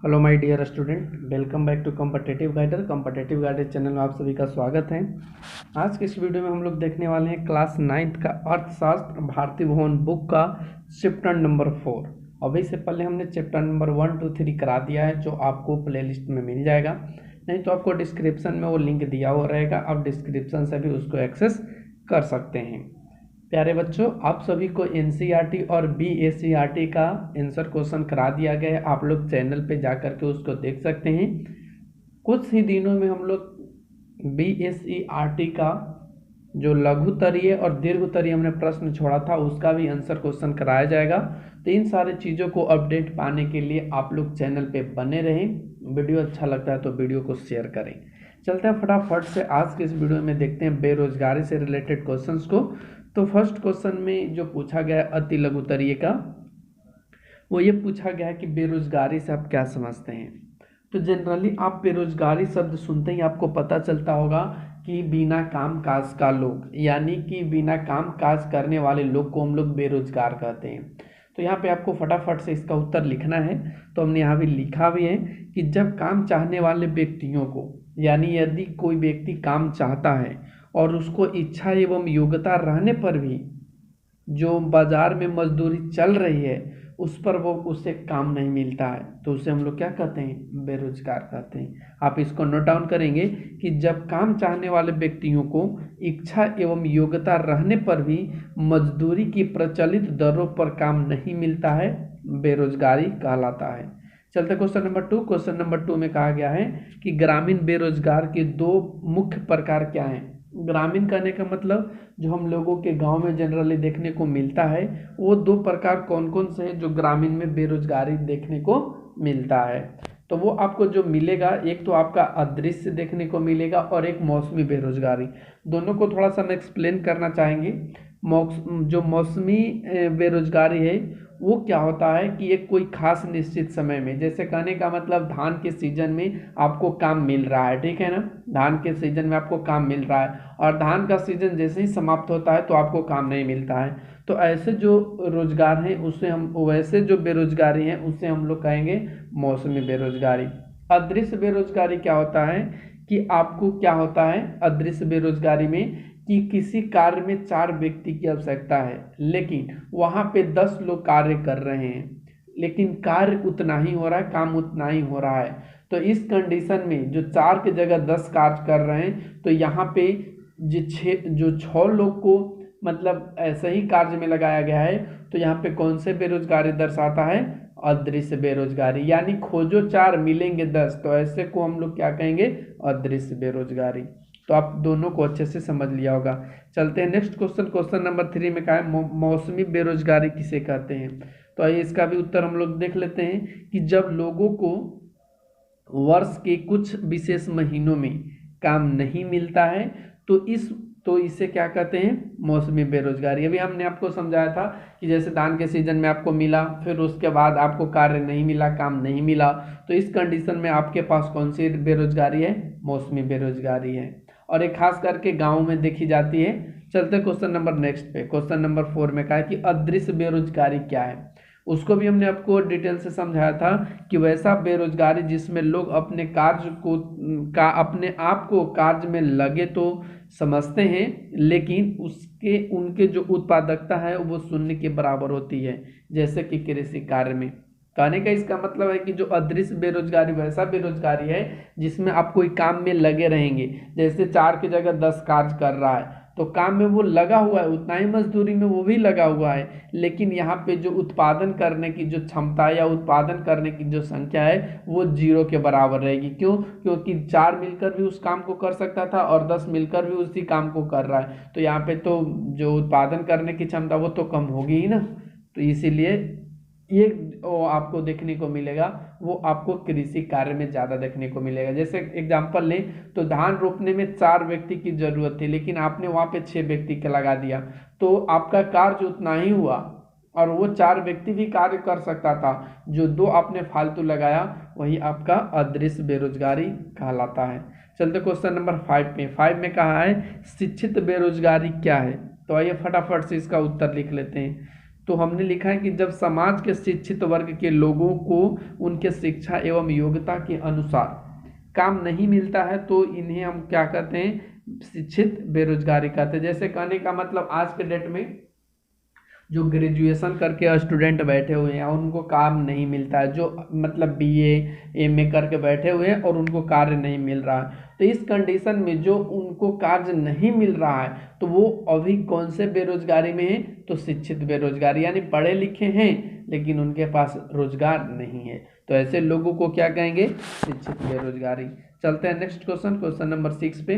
Hello my dear student, welcome back to competitive guider channel में आप सभी का स्वागत है। आज के इस वीडियो में हम लोग देखने वाले हैं क्लास 9th का अर्थशास्त्र भारतीय भवन बुक का चैप्टर नंबर 4। अभी से पहले हमने चैप्टर नंबर 1, 2, 3 करा दिया है, जो आपको प्लेलिस्ट में मिल जाएगा। नहीं तो आपको डिस्क्रिप्शन में वो लिंक दिया हुआ रहेगा, आप डिस्क्रिप्शन से भी उसको एक्सेस कर सकते हैं। प्यारे बच्चों, आप सभी को एनसीईआरटी और बीएसईआरटी का आंसर क्वेश्चन करा दिया गया है। आप लोग चैनल पे जा कर के उसको देख सकते हैं। कुछ ही दिनों में हम लोग बीएसईआरटी का जो लघुत्तरीय और दीर्घोत्तरीय हमने प्रश्न छोड़ा था, उसका भी आंसर क्वेश्चन कराया जाएगा। तो इन सारी चीज़ों को अपडेट पाने के लिए आप लोग चैनल पे बने रहें। वीडियो अच्छा लगता है तो वीडियो को शेयर करें। चलते हैं फटाफट से आज के इस वीडियो में देखते हैं बेरोजगारी से रिलेटेड क्वेश्चंस को। तो फर्स्ट क्वेश्चन में जो पूछा गया है अति लघुत्तरीय का, वो ये पूछा गया है कि बेरोजगारी से आप क्या समझते हैं। तो जनरली आप बेरोजगारी शब्द सुनते ही आपको पता चलता होगा कि बिना काम काज का लोग, यानी कि बिना काम काज करने वाले लोग को हम लोग बेरोजगार कहते हैं। तो यहाँ पे आपको फटाफट से इसका उत्तर लिखना है। तो हमने यहाँ भी लिखा भी है कि जब काम चाहने वाले व्यक्तियों को, यानी यदि कोई व्यक्ति काम चाहता है और उसको इच्छा एवं योग्यता रहने पर भी जो बाजार में मजदूरी चल रही है उस पर वो उसे काम नहीं मिलता है, तो उसे हम लोग क्या कहते हैं, बेरोजगार कहते हैं। आप इसको नोट डाउन करेंगे कि जब काम चाहने वाले व्यक्तियों को इच्छा एवं योग्यता रहने पर भी मजदूरी की प्रचलित दरों पर काम नहीं मिलता है, बेरोजगारी कहलाता है। चलते क्वेश्चन नंबर 2। क्वेश्चन नंबर 2 में कहा गया है कि ग्रामीण बेरोजगार के दो मुख्य प्रकार क्या हैं। ग्रामीण कहने का मतलब जो हम लोगों के गांव में जनरली देखने को मिलता है, वो दो प्रकार कौन कौन से हैं जो ग्रामीण में बेरोजगारी देखने को मिलता है। तो वो आपको जो मिलेगा, एक तो आपका अदृश्य देखने को मिलेगा और एक मौसमी बेरोजगारी। दोनों को थोड़ा सा हम एक्सप्लेन करना चाहेंगे। जो मौसमी बेरोजगारी है वो क्या होता है कि एक कोई खास निश्चित समय में, जैसे कहने का मतलब धान के सीजन में आपको काम मिल रहा है, ठीक है ना, धान के सीजन में आपको काम मिल रहा है और धान का सीजन जैसे ही समाप्त होता है तो आपको काम नहीं मिलता है। तो ऐसे जो रोजगार हैं उसे हम, वैसे जो बेरोजगारी हैं उसे हम लोग कहेंगे मौसमी बेरोजगारी। अदृश्य बेरोजगारी क्या होता है कि आपको क्या होता है अदृश्य बेरोजगारी में कि किसी कार्य में 4 व्यक्ति की आवश्यकता है, लेकिन वहाँ पे 10 लोग कार्य कर रहे हैं, लेकिन कार्य उतना ही हो रहा है, काम उतना ही हो रहा है। तो इस कंडीशन में जो 4 की जगह 10 कार्य कर रहे हैं, तो यहाँ पे जो 6 लोग को मतलब ऐसे ही कार्य में लगाया गया है, तो यहाँ पे कौन से बेरोजगारी दर्शाता है, अदृश्य बेरोजगारी। यानी खोजो 4 मिलेंगे 10, तो ऐसे को हम लोग क्या कहेंगे, अदृश्य बेरोजगारी। तो आप दोनों को अच्छे से समझ लिया होगा। चलते हैं नेक्स्ट क्वेश्चन। क्वेश्चन नंबर 3 में कहा है मौसमी बेरोजगारी किसे कहते हैं। तो आइए इसका भी उत्तर हम लोग देख लेते हैं कि जब लोगों को वर्ष के कुछ विशेष महीनों में काम नहीं मिलता है तो इसे क्या कहते हैं, मौसमी बेरोजगारी। अभी हमने आपको समझाया था कि जैसे धान के सीजन में आपको मिला, फिर उसके बाद आपको कार्य नहीं मिला, काम नहीं मिला, तो इस कंडीशन में आपके पास कौन सी बेरोजगारी है, मौसमी बेरोजगारी है, और एक खास करके गाँव में देखी जाती है। चलते क्वेश्चन नंबर नेक्स्ट पे। क्वेश्चन नंबर 4 में कहा है कि अदृश्य बेरोजगारी क्या है। उसको भी हमने आपको डिटेल से समझाया था कि वैसा बेरोजगारी जिसमें लोग अपने कार्य को अपने आप को कार्य में लगे तो समझते हैं, लेकिन उनके जो उत्पादकता है वो शून्य के बराबर होती है, जैसे कि कृषि कार्य में। कहने का इसका मतलब है कि जो अदृश्य बेरोजगारी वैसा बेरोजगारी है जिसमें आप कोई काम में लगे रहेंगे, जैसे 4 की जगह 10 कार्य कर रहा है, तो काम में वो लगा हुआ है, उतना ही मजदूरी में वो भी लगा हुआ है, लेकिन यहाँ पे जो उत्पादन करने की जो क्षमता या उत्पादन करने की जो संख्या है वो 0 के बराबर रहेगी। क्यों? क्योंकि 4 मिलकर भी उस काम को कर सकता था और 10 मिलकर भी उसी काम को कर रहा है, तो यहाँ पे तो जो उत्पादन करने की क्षमता वो तो कम होगी ही ना। तो इसीलिए ये आपको देखने को मिलेगा, वो आपको कृषि कार्य में ज़्यादा देखने को मिलेगा। जैसे एग्जांपल लें तो धान रोपने में 4 व्यक्ति की ज़रूरत थी, लेकिन आपने वहाँ पे 6 व्यक्ति के लगा दिया, तो आपका कार्य उतना ही हुआ और वो 4 व्यक्ति भी कार्य कर सकता था। जो 2 आपने फालतू लगाया वही आपका अदृश्य बेरोजगारी कहलाता है। चलते क्वेश्चन नंबर 5 में। 5 में कहा है शिक्षित बेरोजगारी क्या है। तो आइए फटाफट से इसका उत्तर लिख लेते हैं। तो हमने लिखा है कि जब समाज के शिक्षित वर्ग के लोगों को उनके शिक्षा एवं योग्यता के अनुसार काम नहीं मिलता है तो इन्हें हम क्या कहते हैं, शिक्षित बेरोजगारी कहते हैं। जैसे कहने का मतलब आज के डेट में जो ग्रेजुएशन करके स्टूडेंट बैठे हुए हैं और उनको काम नहीं मिलता है, जो मतलब बीए एमए करके बैठे हुए हैं और उनको कार्य नहीं मिल रहा है, तो इस कंडीशन में जो उनको कार्य नहीं मिल रहा है तो वो अभी कौन से बेरोजगारी में है, तो शिक्षित बेरोजगारी, यानी पढ़े लिखे हैं लेकिन उनके पास रोजगार नहीं है, तो ऐसे लोगों को क्या कहेंगे, शिक्षित बेरोजगारी। चलते हैं नेक्स्ट क्वेश्चन, क्वेश्चन नंबर 6 पे।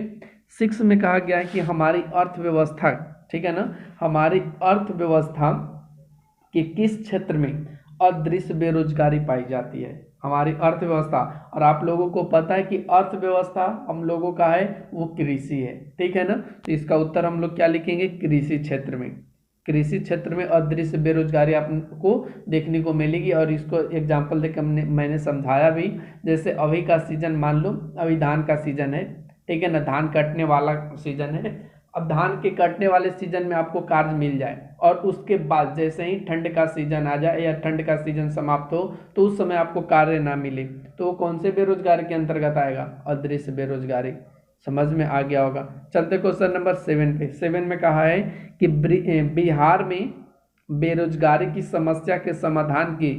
6 में कहा गया है कि हमारी अर्थव्यवस्था, ठीक है ना, हमारी अर्थव्यवस्था के किस क्षेत्र में अदृश्य बेरोजगारी पाई जाती है, हमारी अर्थव्यवस्था। और आप लोगों को पता है कि अर्थव्यवस्था हम लोगों का है वो कृषि है, ठीक है ना, तो इसका उत्तर हम लोग क्या लिखेंगे, कृषि क्षेत्र में। कृषि क्षेत्र में अदृश्य बेरोजगारी आपको देखने को मिलेगी और इसको एग्जाम्पल देकर मैंने समझाया भी। जैसे अभी का सीजन मान लो, अभी धान का सीजन है, ठीक है ना, धान कटने वाला सीजन है। अब धान के कटने वाले सीजन में आपको कार्य मिल जाए और उसके बाद जैसे ही ठंड का सीजन आ जाए या ठंड का सीजन समाप्त हो तो उस समय आपको कार्य ना मिले, तो वो कौन से बेरोजगारी के अंतर्गत आएगा, अदृश्य बेरोजगारी। समझ में आ गया होगा। चलते क्वेश्चन नंबर 7 पे। 7 में कहा है कि बिहार में बेरोजगारी की समस्या के समाधान के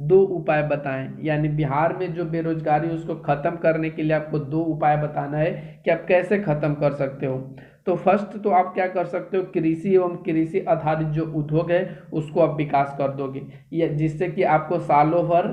2 उपाय बताएं, यानी बिहार में जो बेरोजगारी है उसको खत्म करने के लिए आपको 2 उपाय बताना है कि आप कैसे खत्म कर सकते हो। तो फर्स्ट तो आप क्या कर सकते हो, कृषि एवं कृषि आधारित जो उद्योग है उसको आप विकास कर दोगे, या जिससे कि आपको सालों भर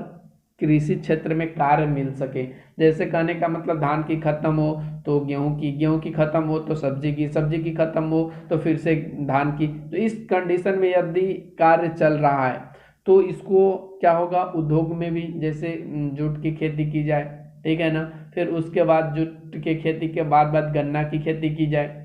कृषि क्षेत्र में कार्य मिल सके। जैसे कहने का मतलब धान की खत्म हो तो गेहूं की खत्म हो तो सब्जी की खत्म हो तो फिर से धान की, तो इस कंडीशन में यदि कार्य चल रहा है तो इसको क्या होगा, उद्योग में भी जैसे जूट की खेती की जाए, ठीक है ना, फिर उसके बाद जूट की खेती के बाद गन्ना की खेती की जाए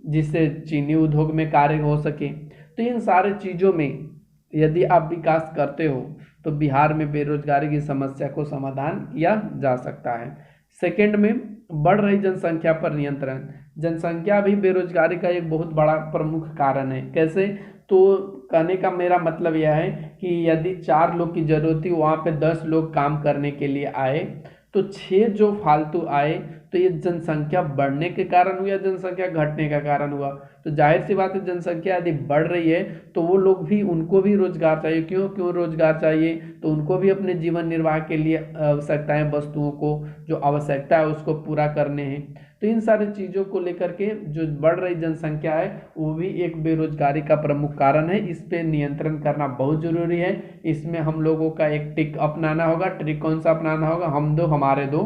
जिससे चीनी उद्योग में कार्य हो सके। तो इन सारे चीज़ों में यदि आप विकास करते हो तो बिहार में बेरोजगारी की समस्या को समाधान किया जा सकता है। सेकंड में, बढ़ रही जनसंख्या पर नियंत्रण। जनसंख्या भी बेरोजगारी का एक बहुत बड़ा प्रमुख कारण है। कैसे, तो कहने का मेरा मतलब यह है कि यदि 4 लोग की जरूरत थी वहाँ पे 10 लोग काम करने के लिए आए तो 6 जो फालतू आए, तो ये जनसंख्या बढ़ने के कारण हुआ या जनसंख्या घटने का कारण हुआ, तो जाहिर सी बात है जनसंख्या यदि बढ़ रही है तो वो लोग भी, उनको भी रोजगार चाहिए। क्यों रोजगार चाहिए, तो उनको भी अपने जीवन निर्वाह के लिए आवश्यकताएं, वस्तुओं को जो आवश्यकता है उसको पूरा करने हैं। तो इन सारी चीज़ों को लेकर के जो बढ़ रही जनसंख्या है वो भी एक बेरोजगारी का प्रमुख कारण है। इस पे नियंत्रण करना बहुत जरूरी है। इसमें हम लोगों का एक ट्रिक अपनाना होगा। ट्रिक कौन सा अपनाना होगा, हम दो हमारे दो,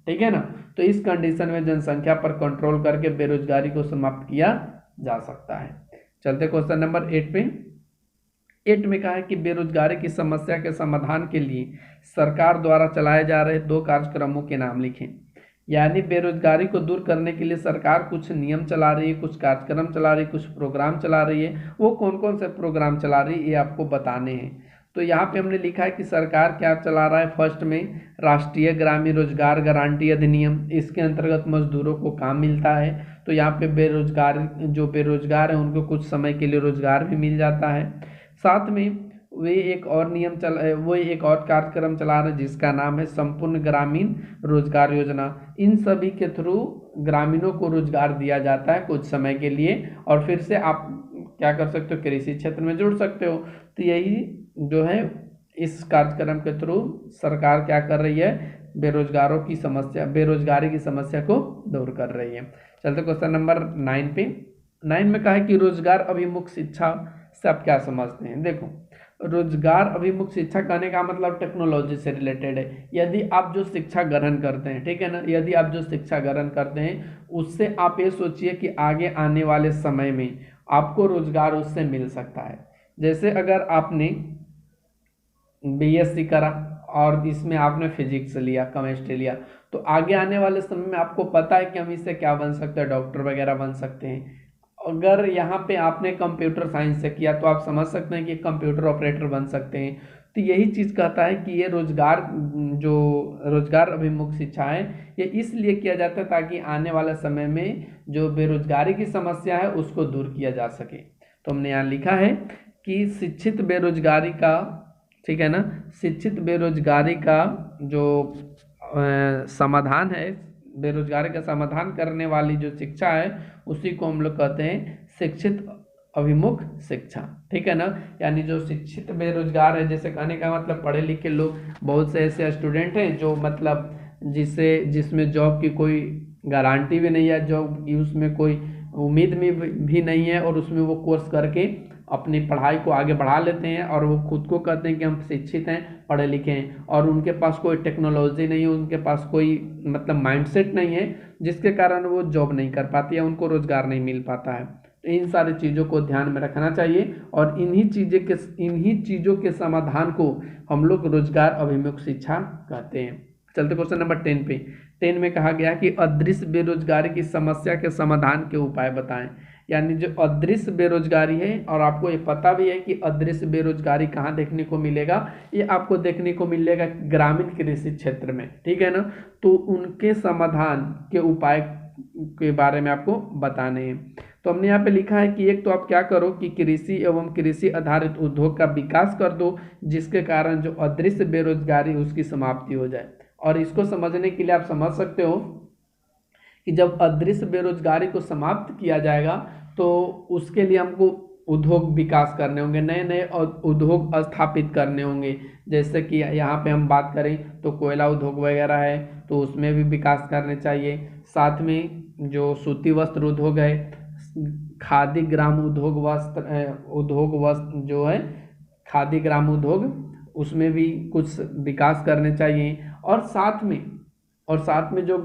ठीक है ना। तो इस कंडीशन में जनसंख्या पर कंट्रोल करके बेरोजगारी को समाप्त किया जा सकता है। चलते क्वेश्चन नंबर 8 पे। 8 में कहा है कि बेरोजगारी की समस्या के समाधान के लिए सरकार द्वारा चलाए जा रहे 2 कार्यक्रमों के नाम लिखें। यानी बेरोजगारी को दूर करने के लिए सरकार कुछ नियम चला रही है, कुछ कार्यक्रम चला रही है, कुछ प्रोग्राम चला रही है। वो कौन कौन से प्रोग्राम चला रही है ये आपको बताने हैं। तो यहाँ पे हमने लिखा है कि सरकार क्या चला रहा है। फर्स्ट में राष्ट्रीय ग्रामीण रोजगार गारंटी अधिनियम, इसके अंतर्गत मजदूरों को काम मिलता है। तो यहाँ पे बेरोजगार है उनको कुछ समय के लिए रोजगार भी मिल जाता है। साथ में वे एक और कार्यक्रम चला रहे हैं जिसका नाम है संपूर्ण ग्रामीण रोजगार योजना। इन सभी के थ्रू ग्रामीणों को रोजगार दिया जाता है कुछ समय के लिए और फिर से आप क्या कर सकते हो, कृषि क्षेत्र में जुड़ सकते हो। तो यही जो है इस कार्यक्रम के थ्रू सरकार क्या कर रही है, बेरोजगारी की समस्या को दूर कर रही है। चलते क्वेश्चन नंबर 9 पे। 9 में कहा है कि रोजगार अभिमुख शिक्षा से आप क्या समझते हैं। देखो, रोजगार अभिमुख शिक्षा कहने का मतलब टेक्नोलॉजी से रिलेटेड है। यदि आप जो शिक्षा ग्रहण करते हैं, ठीक है ना, यदि आप जो शिक्षा ग्रहण करते हैं उससे आप ये सोचिए कि आगे आने वाले समय में आपको रोजगार उससे मिल सकता है। जैसे अगर आपने बीएससी करा और इसमें आपने फिजिक्स लिया, केमिस्ट्री लिया, तो आगे आने वाले समय में आपको पता है कि हम इससे क्या बन सकते हैं, डॉक्टर वगैरह बन सकते हैं। अगर यहाँ पे आपने कंप्यूटर साइंस से किया तो आप समझ सकते हैं कि कंप्यूटर ऑपरेटर बन सकते हैं। तो यही चीज़ कहता है कि ये रोजगार अभिमुख शिक्षा है ये इसलिए किया जाता है ताकि आने वाले समय में जो बेरोजगारी की समस्या है उसको दूर किया जा सके। तो हमने यहाँ लिखा है कि शिक्षित बेरोजगारी का, ठीक है ना, शिक्षित बेरोजगारी का जो समाधान है, बेरोजगारी का समाधान करने वाली जो शिक्षा है उसी को हम लोग कहते हैं शिक्षित अभिमुख शिक्षा, ठीक है ना। यानी जो शिक्षित बेरोजगार है, जैसे कहने का मतलब पढ़े लिखे लोग, बहुत से ऐसे स्टूडेंट हैं जो मतलब जिसमें जॉब की कोई गारंटी भी नहीं है, जॉब की उसमें कोई उम्मीद भी नहीं है, और उसमें वो कोर्स करके अपनी पढ़ाई को आगे बढ़ा लेते हैं और वो खुद को कहते हैं कि हम शिक्षित हैं, पढ़े लिखे हैं, और उनके पास कोई टेक्नोलॉजी नहीं है, उनके पास कोई मतलब माइंडसेट नहीं है, जिसके कारण वो जॉब नहीं कर पाती है, उनको रोजगार नहीं मिल पाता है। तो इन सारी चीज़ों को ध्यान में रखना चाहिए, और इन्हीं चीज़ों के समाधान को हम लोग रोजगार अभिमुख शिक्षा कहते हैं। चलते क्वेश्चन नंबर 10 पे। 10 में कहा गया कि अदृश्य बेरोजगारी की समस्या के समाधान के उपाय बताएं। यानी जो अदृश्य बेरोजगारी है, और आपको ये पता भी है कि अदृश्य बेरोजगारी कहाँ देखने को मिलेगा, ये आपको देखने को मिलेगा ग्रामीण कृषि क्षेत्र में, ठीक है ना। तो उनके समाधान के उपाय के बारे में आपको बताने हैं। तो हमने यहाँ पे लिखा है कि एक तो आप क्या करो कि कृषि एवं कृषि आधारित उद्योग का विकास कर दो, जिसके कारण जो अदृश्य बेरोजगारी उसकी समाप्ति हो जाए। और इसको समझने के लिए आप समझ सकते हो कि जब अदृश्य बेरोजगारी को समाप्त किया जाएगा तो उसके लिए हमको उद्योग विकास करने होंगे, नए नए उद्योग स्थापित करने होंगे। जैसे कि यहाँ पे हम बात करें तो कोयला उद्योग वगैरह है, तो उसमें भी विकास करने चाहिए। साथ में जो सूती वस्त्र उद्योग है, खादी ग्राम उद्योग वस्त्र जो है, खादी ग्राम उद्योग, उसमें भी कुछ विकास करने चाहिए। और साथ में जो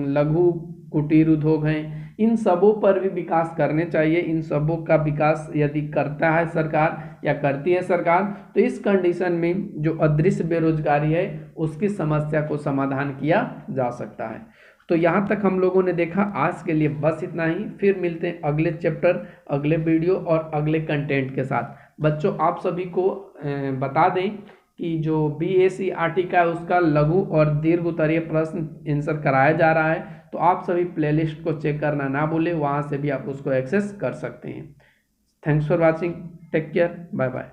लघु कुटीर उद्योग हैं, इन सबों पर भी विकास करने चाहिए। इन सबों का विकास यदि करता है सरकार या करती है सरकार, तो इस कंडीशन में जो अदृश्य बेरोजगारी है उसकी समस्या को समाधान किया जा सकता है। तो यहाँ तक हम लोगों ने देखा। आज के लिए बस इतना ही, फिर मिलते हैं अगले चैप्टर, अगले वीडियो और अगले कंटेंट के साथ। बच्चों, आप सभी को बता दें कि जो BACRT का है उसका लघु और दीर्घ उत्तरीय प्रश्न आंसर कराया जा रहा है, तो आप सभी प्लेलिस्ट को चेक करना ना भूलें, वहाँ से भी आप उसको एक्सेस कर सकते हैं। Thanks for watching, take care, bye bye.